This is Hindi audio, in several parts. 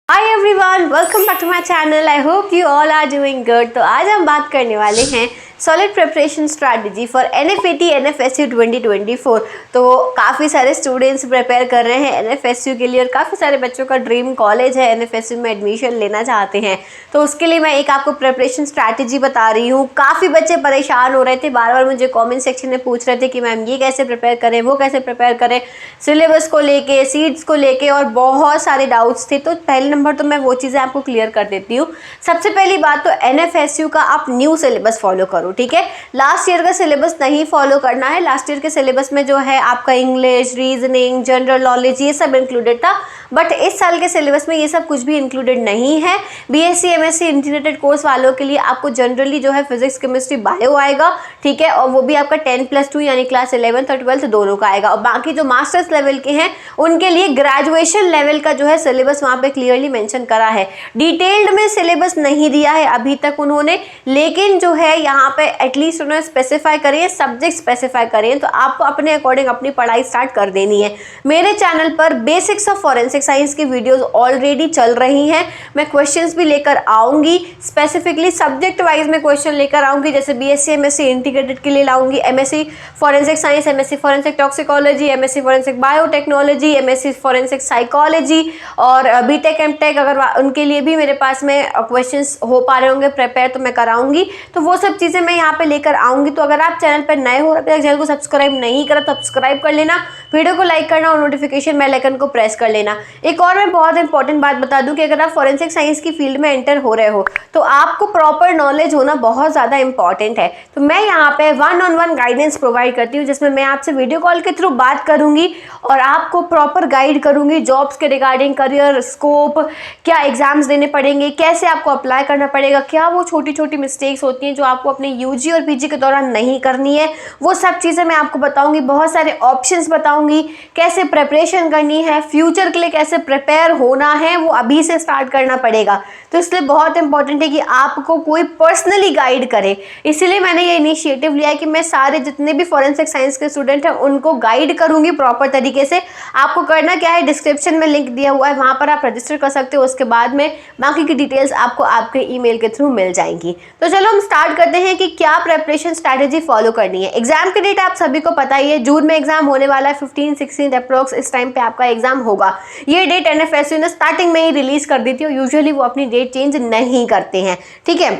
Hi everyone, welcome back to my channel. I hope you all are doing good. तो आज हम बात करने वाले हैं solid preparation strategy for NFAT NFSU 2024। तो काफ़ी सारे स्टूडेंट्स प्रिपेयर कर रहे हैं NFSU के लिए और काफ़ी सारे बच्चों का ड्रीम कॉलेज है, NFSU में एडमिशन लेना चाहते हैं। तो उसके लिए मैं एक आपको प्रिपरेशन स्ट्रैटेजी बता रही हूँ। काफ़ी बच्चे परेशान हो रहे थे, बार बार मुझे कॉमेंट सेक्शन में पूछ रहे थे कि मैम ये कैसे प्रिपेयर करें, वो कैसे प्रिपेयर करें, सिलेबस को लेके, सीट्स को लेके और बहुत सारे डाउट्स थे। तो पहले नंबर तो मैं वो चीज़ें आपको क्लियर कर देती हूँ। सबसे पहली बात तो NFSU का आप न्यू सिलेबस फॉलो करो, ठीक है। लास्ट ईयर का सिलेबस नहीं फॉलो करना है। लास्ट ईयर के सिलेबस में जो है आपका इंग्लिश, रीजनिंग, जनरल नॉलेज ये सब इंक्लूडेड था, बट इस साल के सिलेबस में ये सब कुछ भी इंक्लूडेड नहीं है। BSc MSc इंटीग्रेटेड कोर्स वालों के लिए आपको जनरली जो है फिजिक्स, केमिस्ट्री, बायो आएगा, ठीक है, और वो भी आपका 10+2 यानी क्लास 11th और 12th दोनों का आएगा। और बाकी जो मास्टर्स लेवल के हैं उनके लिए ग्रेजुएशन लेवल का जो है सिलेबस वहाँ पे क्लियरली मेंशन करा है। डिटेल्ड में सिलेबस नहीं दिया है अभी तक उन्होंने, लेकिन जो है यहाँ पे एटलीस्ट उन्होंने स्पेसिफाई करिए, सब्जेक्ट स्पेसिफाई करिए। तो आपको अपने अकॉर्डिंग अपनी पढ़ाई स्टार्ट कर देनी है। मेरे चैनल पर बेसिक्स ऑफ फॉरेंसिक साइंस की वीडियोस ऑलरेडी चल रही हैं। मैं क्वेश्चंस भी लेकर आऊँगी, स्पेसिफिकली सब्जेक्ट वाइज में क्वेश्चन लेकर आऊँगी। जैसे BSc MSc इंटीग्रेटेड के लिए लाऊंगी MSc forensic science, MSc forensic toxicology, MSc forensic biotechnology, MSc forensic psychology और BTech MTech अगर उनके लिए भी मेरे पास में क्वेश्चंस हो पा रहे होंगे प्रिपेयर तो मैं कराऊंगी। तो वो सब चीज़ें मैं यहाँ पे लेकर आऊँगी। तो अगर आप चैनल पर नए हो, अभी तक चैनल को सब्सक्राइब नहीं करा तो सब्सक्राइब कर लेना, वीडियो को लाइक करना और नोटिफिकेशन बेल आइकन को प्रेस कर लेना। एक और मैं बहुत इंपॉर्टेंट बात बता दूं कि अगर आप फॉरेंसिक साइंस की फील्ड में एंटर हो रहे हो तो आपको प्रॉपर नॉलेज होना बहुत ज़्यादा इंपॉर्टेंट है। तो मैं यहाँ पे 1-on-1 गाइडेंस प्रोवाइड करती हूँ, जिसमें मैं आपसे वीडियो कॉल के थ्रू बात करूँगी और आपको प्रॉपर गाइड करूँगी जॉब्स के रिगार्डिंग, करियर स्कोप, क्या एग्जाम्स देने पड़ेंगे, कैसे आपको अप्लाई करना पड़ेगा, क्या वो छोटी छोटी मिस्टेक्स होती हैं जो आपको अपने UG और PG के दौरान नहीं करनी है, वो सब चीज़ें मैं आपको बताऊँगी। बहुत सारे ऑप्शंस बताऊँगी, कैसे प्रिपरेशन करनी है, फ्यूचर के लिए कैसे प्रिपेयर होना है, वो अभी से स्टार्ट करना पड़ेगा। तो इसलिए बहुत इंपॉर्टेंट है कि आपको कोई पर्सनली गाइड करे। इसलिए मैंने ये इनिशिएटिव लिया है कि मैं सारे जितने भी फॉरेंसिक साइंस के स्टूडेंट हैं उनको गाइड करूंगी प्रॉपर तरीके से। आपको करना क्या है, डिस्क्रिप्शन में लिंक दिया हुआ है, वहाँ पर आप रजिस्टर कर सकते हो। उसके बाद में बाकी की डिटेल्स आपको आपके ईमेल के थ्रू मिल जाएंगी। तो चलो हम स्टार्ट करते हैं कि क्या प्रिपरेशन स्ट्रैटेजी फॉलो करनी है। एग्जाम की डेट आप सभी को पता ही है, जून में एग्जाम होने वाला है, 15-16 अप्रोक्स इस टाइम पे आपका एग्जाम होगा। ये डेट NFSU ने स्टार्टिंग में ही रिलीज कर दी थी और यूजुअली वो अपनी डेट चेंज नहीं करते हैं, ठीक है।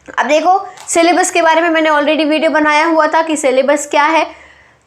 अब देखो, सिलेबस के बारे में मैंने ऑलरेडी वीडियो बनाया हुआ था कि सिलेबस क्या है,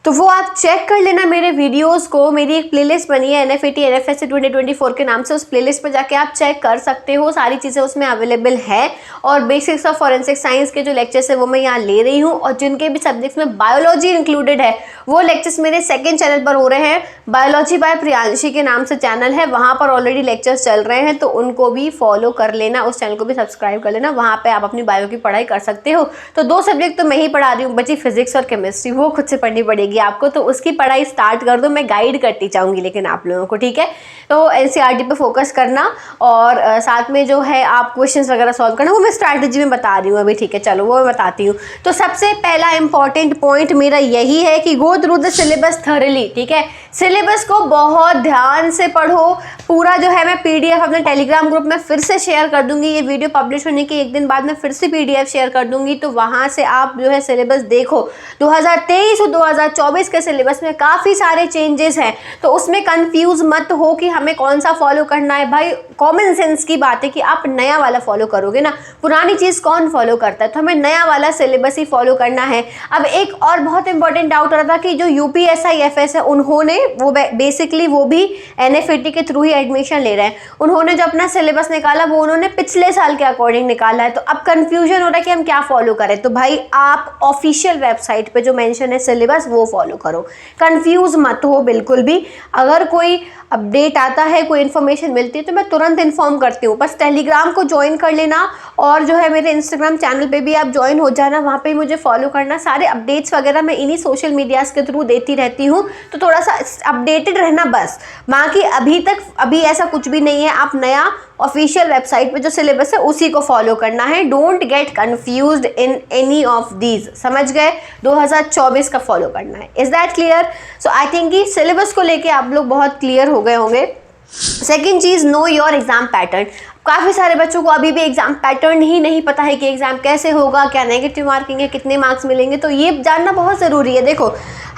तो वो आप चेक कर लेना मेरे वीडियोस को। मेरी एक प्लेलिस्ट बनी है NFAT NFSU 2024 के नाम से, उस प्लेलिस्ट पर जाके आप चेक कर सकते हो, सारी चीज़ें उसमें अवेलेबल है। और बेसिक्स ऑफ फॉरेंसिक साइंस के जो लेक्चर्स है वो मैं यहाँ ले रही हूँ, और जिनके भी सब्जेक्ट्स में बायोलॉजी इंक्लूडेड है वो लेक्चर्स मेरे सेकेंड चैनल पर हो रहे हैं। बायोलॉजी बाय प्रियांशी के नाम से चैनल है, वहाँ पर ऑलरेडी लेक्चर्स चल रहे हैं, तो उनको भी फॉलो कर लेना, उस चैनल को भी सब्सक्राइब कर लेना। वहाँ पर आप अपनी बायो की पढ़ाई कर सकते हो। तो 2 सब्जेक्ट तो मैं ही पढ़ा रही हूँ, बची फिजिक्स और केमिस्ट्री, वो खुद से पढ़नी पड़ेगी आपको। तो उसकी पढ़ाई स्टार्ट कर दो, मैं गाइड करती चाहूँगी लेकिन आप लोगों को, ठीक है। तो NCERT पे फोकस करना और साथ में जो है आप क्वेश्चंस वगैरह सॉल्व करना, वो मैं स्ट्रैटेजी में बता रही हूँ अभी, ठीक है। चलो वो मैं बताती हूँ। तो सबसे पहला इंपॉर्टेंट पॉइंट मेरा यही है कि go through the syllabus thoroughly, ठीक है। सिलेबस को बहुत ध्यान से पढ़ो। पूरा जो है मैं PDF अपने टेलीग्राम ग्रुप में फिर से शेयर कर दूंगी। ये वीडियो पब्लिश होने के एक दिन बाद मैं फिर से PDF शेयर कर दूंगी, तो वहाँ से आप जो है सिलेबस देखो। 2023 और 2024 के सिलेबस में काफ़ी सारे चेंजेस हैं, तो उसमें कंफ्यूज मत हो कि हमें कौन सा फॉलो करना है। भाई कॉमन सेंस की बात है कि आप नया वाला फॉलो करोगे ना, पुरानी चीज़ कौन फॉलो करता है, तो हमें नया वाला सिलेबस ही फॉलो करना है। अब एक और बहुत इंपॉर्टेंट डाउट आ रहा था कि जो UPSI-FS है, उन्होंने वो बेसिकली वो भी NFAT के थ्रू ही एडमिशन ले रहे हैं। उन्होंने जो अपना सिलेबस निकाला वो उन्होंने पिछले साल के अकॉर्डिंग निकाला है। तो अब कंफ्यूजन हो रहा है कि हम क्या फॉलो करें। तो भाई आप ऑफिशियल वेबसाइट पे जो मेंशन है सिलेबस वो फॉलो करो, कंफ्यूज मत हो बिल्कुल भी। अगर कोई अपडेट आता है, कोई इन्फॉर्मेशन मिलती है तो मैं तुरंत इन्फॉर्म करती हूँ। बस टेलीग्राम को ज्वाइन कर लेना और जो है मेरे इंस्टाग्राम चैनल पे भी आप ज्वाइन हो जाना, वहाँ पे मुझे फॉलो करना। सारे अपडेट्स वगैरह मैं इन्हीं सोशल मीडियाज़ के थ्रू देती रहती हूँ, तो थोड़ा सा अपडेटेड रहना बस। बाकी अभी ऐसा कुछ भी नहीं है। आप नया ऑफिशियल वेबसाइट पे जो सिलेबस है उसी को फॉलो करना है। Don't get confused in any of these, समझ गए। 2024 का फॉलो करना है। Is that clear? So I think कि सिलेबस को लेके आप लोग बहुत क्लियर हो गए होंगे। Second cheese, know your exam pattern. काफ़ी सारे बच्चों को अभी भी एग्जाम पैटर्न ही नहीं पता है कि एग्जाम कैसे होगा, क्या नेगेटिव मार्किंग है, कितने मार्क्स मिलेंगे, तो ये जानना बहुत ज़रूरी है। देखो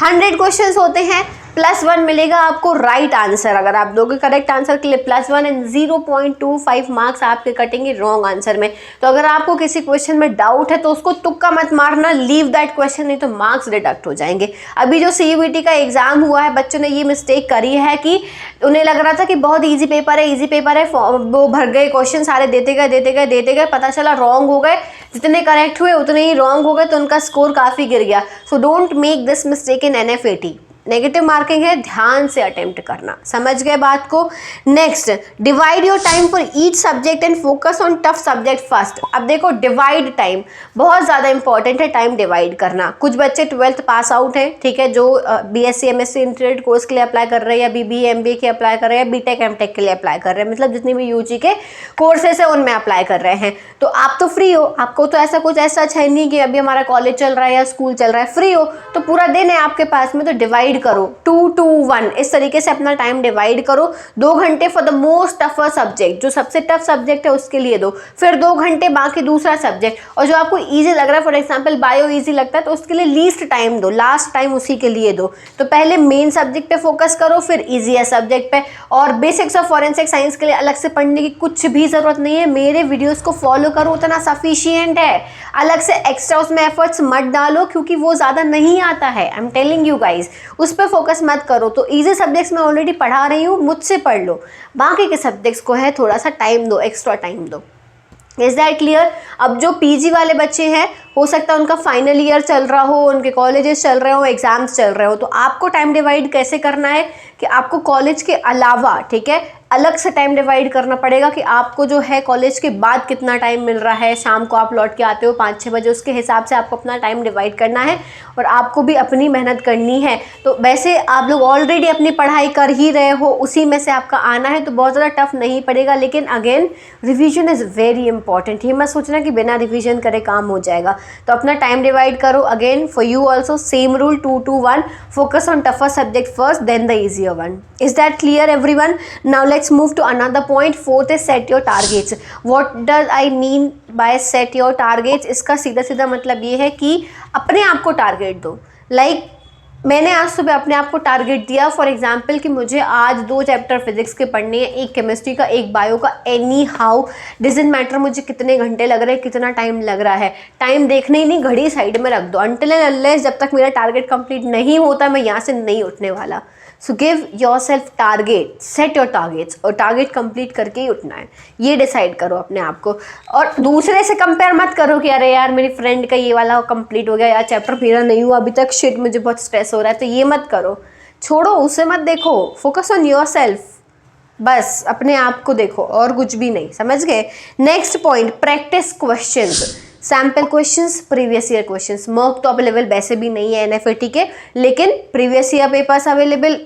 100 क्वेश्चंस होते हैं, +1 मिलेगा आपको राइट आंसर, अगर आप दोगे करेक्ट आंसर के लिए +1 एंड 0.25 मार्क्स आपके कटेंगे रॉन्ग आंसर में। तो अगर आपको किसी क्वेश्चन में डाउट है तो उसको तुक्का मत मारना, लीव दैट क्वेश्चन, नहीं तो मार्क्स डिडक्ट हो जाएंगे। अभी जो CUET का एग्जाम हुआ है, बच्चों ने ये मिस्टेक करी है कि उन्हें लग रहा था कि बहुत ईजी पेपर है, ईजी पेपर है, वो भर गए क्वेश्चन सारे, देते गए, पता चला रॉन्ग हो गए, जितने करेक्ट हुए उतने ही रॉन्ग हो गए, तो उनका स्कोर काफ़ी गिर गया। So don't make this mistake in NFAT। Negative marking है, ध्यान से अटेम्प्ट करना। समझ गए बात को? Next, divide your time for each subject and focus on tough subject first. अब देखो डिवाइड टाइम बहुत ज़्यादा इंपॉर्टेंट है, टाइम डिवाइड करना। कुछ बच्चे 12th पास आउट हैं, ठीक है, जो BSc MSc इंटीग्रेटेड कोर्स के लिए अप्लाई कर रहे हैं, या BBA MBA के अप्लाई कर रहे हैं, BTech MTech के लिए अप्लाई कर रहे हैं, मतलब जितनी भी UG के कोर्सेस है उनमें अप्लाई कर रहे हैं। तो आप तो फ्री हो, आपको तो ऐसा कुछ ऐसा है नहीं कि अभी हमारा कॉलेज चल रहा है या स्कूल चल रहा है, फ्री हो, तो पूरा दिन है आपके पास में, तो डिवाइड करो 2 to 1, इस तरीके से अपना टाइम डिवाइड करो। 2 घंटे for the most tougher subject, जो सबसे टफ सब्जेक्ट है उसके लिए दो, फिर 2 घंटे बाकी दूसरा सब्जेक्ट, और जो आपको इजी लग रहा है, फॉर एग्जांपल बायो इजी लगता है तो उसके लिए लीस्ट टाइम दो, लास्ट टाइम उसी के लिए दो। तो पहले मेन सब्जेक्ट पे फोकस करो, फिर ईजी सब्जेक्ट पे। और बेसिक्स ऑफ फॉरेंसिक साइंस के लिए अलग से पढ़ने की कुछ भी जरूरत नहीं है, मेरे वीडियोस को फॉलो करो, उतना सफिशिएंट है। अलग से एक्स्ट्रा उसमें एफर्ट्स मत डालो, क्योंकि वो ज़्यादा नहीं आता है, I am telling you guys, उस पर फोकस मत करो। तो इजी सब्जेक्ट्स मैं ऑलरेडी पढ़ा रही हूँ, मुझसे पढ़ लो, बाकी के सब्जेक्ट्स को है थोड़ा सा टाइम दो, एक्स्ट्रा टाइम दो। Is that clear? अब जो PG वाले बच्चे हैं, हो सकता है उनका फाइनल ईयर चल रहा हो, उनके कॉलेजेस चल रहे हो, एग्जाम्स चल रहे हो, तो आपको टाइम डिवाइड कैसे करना है कि आपको कॉलेज के अलावा, ठीक है, अलग से टाइम डिवाइड करना पड़ेगा कि आपको जो है कॉलेज के बाद कितना टाइम मिल रहा है। शाम को आप लौट के आते हो 5-6 बजे, उसके हिसाब से आपको अपना टाइम डिवाइड करना है, और आपको भी अपनी मेहनत करनी है। तो वैसे आप लोग ऑलरेडी अपनी पढ़ाई कर ही रहे हो, उसी में से आपका आना है, तो बहुत ज़्यादा टफ नहीं पड़ेगा। लेकिन again revision is very important, ये मत सोचना कि बिना रिविजन करे काम हो जाएगा। तो अपना टाइम डिवाइड करो। Again for you also same rule, 2 to 1, focus on tougher subject first, then the easier one. Is that clear everyone? Now let's move to another point. 4th is set your targets. What does I mean by set your targets? इसका सीधा सीधा मतलब ये है कि अपने आप को टारगेट दो। मैंने आज सुबह अपने आप को टारगेट दिया, फॉर एग्जाम्पल कि मुझे आज 2 चैप्टर फिजिक्स के पढ़ने हैं, एक केमिस्ट्री का, एक बायो का, एनी हाउ डजंट मैटर मुझे कितने घंटे लग रहे हैं, कितना टाइम लग रहा है, टाइम देखने ही नहीं, घड़ी साइड में रख दो। अनटिल एंड अनलेस जब तक मेरा टारगेट कंप्लीट नहीं होता, मैं यहाँ से नहीं उठने वाला। So give your self target, set your targets, और टारगेट कंप्लीट करके ही उठना है, ये डिसाइड करो अपने आप को। और दूसरे से कंपेयर मत करो कि अरे यार मेरी फ्रेंड का ये वाला कंप्लीट हो गया, यार चैप्टर मेरा नहीं हुआ अभी तक, शिट मुझे बहुत स्ट्रेस हो रहा है, तो ये मत करो, छोड़ो, उसे मत देखो, फोकस ऑन योर सेल्फ, बस अपने आप को देखो और कुछ भी नहीं। समझ गए? Next point, practice questions, sample questions, previous year questions. Mock तो अवेलेबल वैसे भी नहीं है NFAT के, लेकिन प्रीवियस ईयर पेपर्स अवेलेबल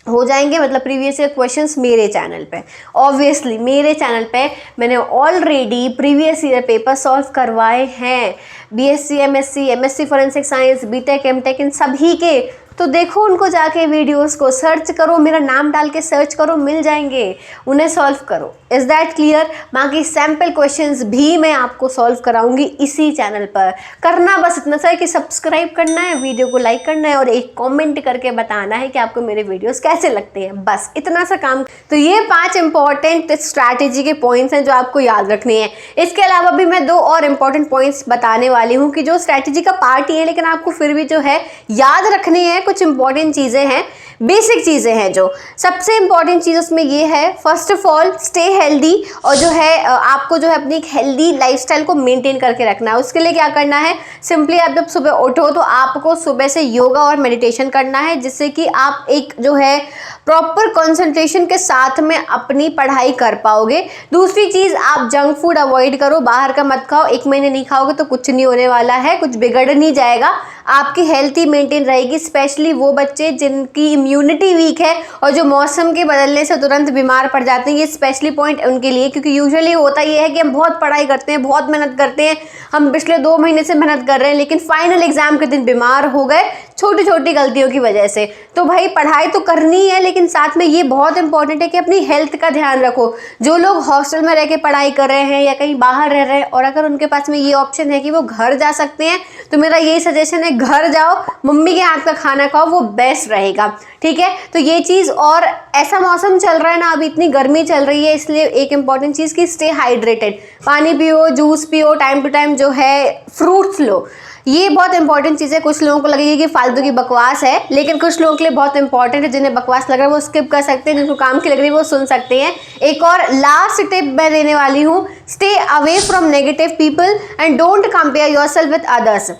हो जाएंगे, मतलब प्रीवियस ईयर क्वेश्चंस मेरे चैनल पे। ऑब्वियसली मेरे चैनल पे मैंने already previous year paper solve करवाए हैं, BSc MSc MSc forensic science, BTech MTech, इन सभी के। तो देखो उनको जाके, वीडियोस को सर्च करो, मेरा नाम डाल के सर्च करो, मिल जाएंगे, उन्हें सॉल्व करो। Is that clear? बाकी सैम्पल क्वेश्चंस भी मैं आपको सॉल्व कराऊंगी इसी चैनल पर। करना बस इतना सा है कि सब्सक्राइब करना है, वीडियो को लाइक करना है, और एक कमेंट करके बताना है कि आपको मेरे वीडियोस कैसे लगते हैं, बस इतना सा काम। तो ये 5 इंपॉर्टेंट स्ट्रैटेजी के पॉइंट्स हैं जो आपको याद रखने हैं। इसके अलावा भी मैं 2 और इम्पॉर्टेंट पॉइंट्स बताने वाली हूँ कि जो स्ट्रैटेजी का पार्ट ही है, लेकिन आपको फिर भी जो है याद रखनी है। कुछ इंपॉर्टेंट चीज़ें हैं, बेसिक चीज़ें हैं। जो सबसे इंपॉर्टेंट चीज़ उसमें ये है, first of all stay healthy, और जो है आपको जो है अपनी एक हेल्दी लाइफस्टाइल को मेंटेन करके रखना है। उसके लिए क्या करना है, सिंपली आप जब सुबह उठो तो आपको सुबह से योगा और मेडिटेशन करना है, जिससे कि आप एक जो है प्रॉपर कंसंट्रेशन के साथ में अपनी पढ़ाई कर पाओगे। दूसरी चीज़, आप जंक फूड अवॉइड करो, बाहर का मत खाओ। 1 महीने नहीं खाओगे तो कुछ नहीं होने वाला है, कुछ बिगड़ नहीं जाएगा, आपकी हेल्थ ही मेंटेन रहेगी। स्पेशली वो बच्चे जिनकी इम्यूनिटी वीक है और जो मौसम के बदलने से तुरंत बीमार पड़ जाते हैं, ये स्पेशली पॉइंट पॉइंट उनके लिए, क्योंकि यूजुअली होता ये है कि हम बहुत पढ़ाई करते हैं, बहुत मेहनत करते हैं, हम पिछले 2 महीने से मेहनत कर रहे हैं, लेकिन फाइनल एग्जाम के दिन बीमार हो गए छोटी छोटी गलतियों की वजह से। तो भाई पढ़ाई तो करनी है, लेकिन साथ में ये बहुत इंपॉर्टेंट है कि अपनी हेल्थ का ध्यान रखो। जो लोग हॉस्टल में रह के पढ़ाई कर रहे हैं या कहीं बाहर रह रहे हैं और अगर उनके पास में ये ऑप्शन है कि वो घर जा सकते हैं, तो मेरा यही सजेशन है, घर जाओ, मम्मी के हाथ का खाना खाओ, वो बेस्ट रहेगा। ठीक है, तो ये चीज़, और ऐसा मौसम चल रहा है ना, अभी इतनी गर्मी चल रही है, इसलिए एक इंपॉर्टेंट चीज़ कि स्टे हाइड्रेटेड, पानी पियो, जूस पियो, टाइम टू टाइम जो है फ्रूट्स लो, ये बहुत इंपॉर्टेंट चीज़ है। कुछ लोगों को लगेगी कि फालतू की बकवास है, लेकिन कुछ लोगों के लिए बहुत इंपॉर्टेंट है। जिन्हें बकवास लग रहा है वो स्किप कर सकते हैं, जिनको काम की लग रही है वो सुन सकते हैं। एक और लास्ट टिप मैं देने वाली हूँ, stay away from negative people and don't compare yourself with others.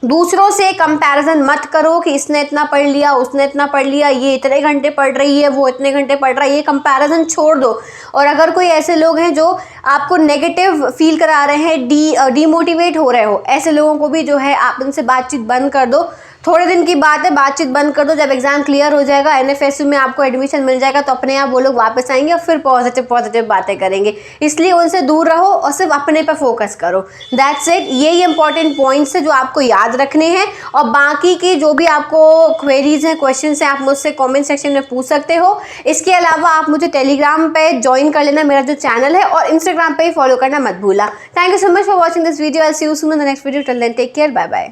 दूसरों से कंपैरिजन मत करो कि इसने इतना पढ़ लिया, उसने इतना पढ़ लिया, ये इतने घंटे पढ़ रही है, वो इतने घंटे पढ़ रहा है, ये कंपैरिजन छोड़ दो। और अगर कोई ऐसे लोग हैं जो आपको नेगेटिव फील करा रहे हैं, डीमोटिवेट हो रहे हो, ऐसे लोगों को भी जो है आप उनसे बातचीत बंद कर दो। थोड़े दिन की बात है, बातचीत बंद कर दो। जब एग्जाम क्लियर हो जाएगा, एनएफएसयू में आपको एडमिशन मिल जाएगा, तो अपने आप वो लोग वापस आएंगे और फिर पॉजिटिव बातें करेंगे। इसलिए उनसे दूर रहो और सिर्फ अपने पे फोकस करो। That's it. यही इंपॉर्टेंट पॉइंट्स है जो आपको याद रखने हैं, और बाकी की जो भी आपको क्वेरीज हैं, क्वेश्चन हैं, आप मुझसे कॉमेंट सेक्शन में पूछ सकते हो। इसके अलावा आप मुझे टेलीग्राम पे ज्वाइन कर लेना, मेरा जो चैनल है, और इंस्टाग्राम पे ही फॉलो करना मत भूला। Thank you so much for watching this video. I see you soon in the next video. Till then take care, bye bye.